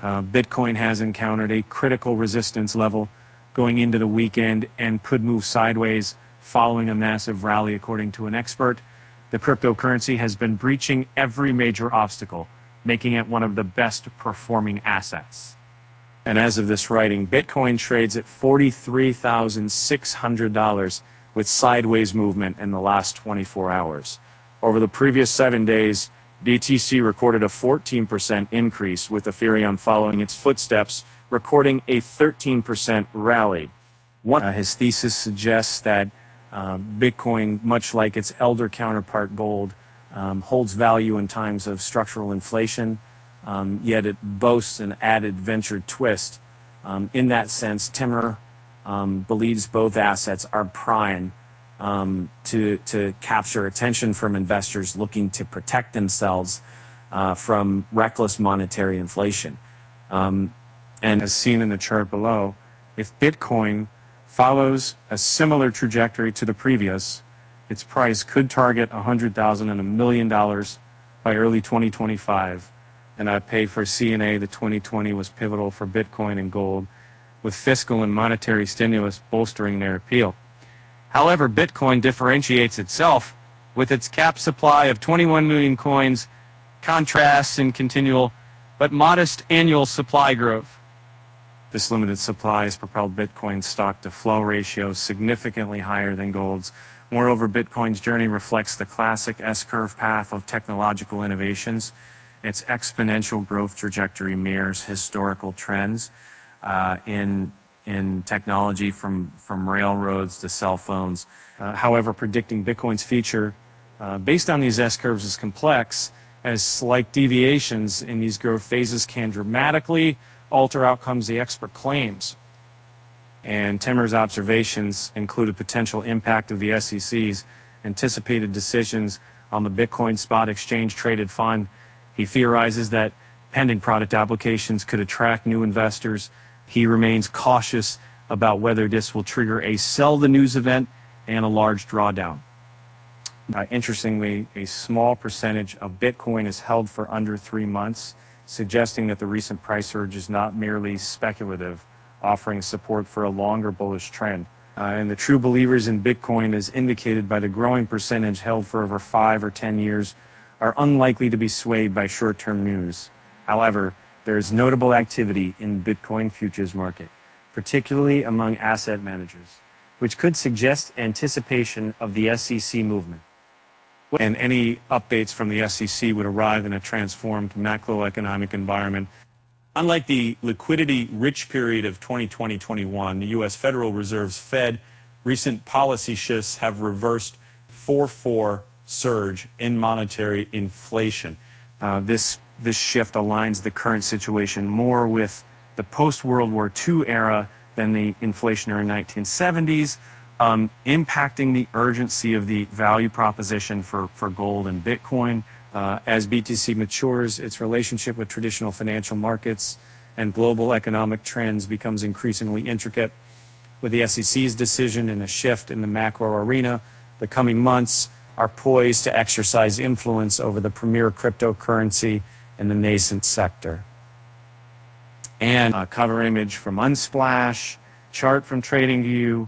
Bitcoin has encountered a critical resistance level going into the weekend and could move sideways following a massive rally, according to an expert. The cryptocurrency has been breaching every major obstacle, making it one of the best performing assets. And as of this writing, Bitcoin trades at $43,600 with sideways movement in the last 24 hours. Over the previous 7 days, BTC recorded a 14% increase, with Ethereum following its footsteps, recording a 13% rally. His thesis suggests that Bitcoin, much like its elder counterpart gold, holds value in times of structural inflation, yet it boasts an added venture twist. In that sense, Timur believes both assets are prime to capture attention from investors looking to protect themselves from reckless monetary inflation. And as seen in the chart below, if Bitcoin follows a similar trajectory to the previous, its price could target $100,000 and $1 million by early 2025. And I pay for CNA that 2020 was pivotal for Bitcoin and gold, with fiscal and monetary stimulus bolstering their appeal. However, Bitcoin differentiates itself with its capped supply of 21 million coins, contrasts in continual but modest annual supply growth. This limited supply has propelled Bitcoin's stock-to-flow ratio significantly higher than gold's. Moreover, Bitcoin's journey reflects the classic S-curve path of technological innovations. Its exponential growth trajectory mirrors historical trends in technology from railroads to cell phones. However, predicting Bitcoin's future based on these S-curves is complex, as slight deviations in these growth phases can dramatically alter outcomes the expert claims. And Timur's observations include a potential impact of the SEC's anticipated decisions on the Bitcoin spot exchange traded fund. He theorizes that pending product applications could attract new investors. He remains cautious about whether this will trigger a sell the news event and a large drawdown. Interestingly, a small percentage of Bitcoin is held for under 3 months, suggesting that the recent price surge is not merely speculative, offering support for a longer bullish trend. And the true believers in Bitcoin, as indicated by the growing percentage held for over 5 or 10 years, are unlikely to be swayed by short-term news. However, there is notable activity in the Bitcoin futures market, particularly among asset managers, which could suggest anticipation of the SEC movement. And any updates from the SEC would arrive in a transformed macroeconomic environment. Unlike the liquidity-rich period of 2020-21, the U.S. Federal Reserve's Fed, recent policy shifts have reversed 4-4 surge in monetary inflation. This shift aligns the current situation more with the post-World War II era than the inflationary 1970s, impacting the urgency of the value proposition for gold and Bitcoin. As BTC matures, its relationship with traditional financial markets and global economic trends becomes increasingly intricate. With the SEC's decision and a shift in the macro arena, the coming months are poised to exercise influence over the premier cryptocurrency in the nascent sector. And cover image from Unsplash, chart from TradingView,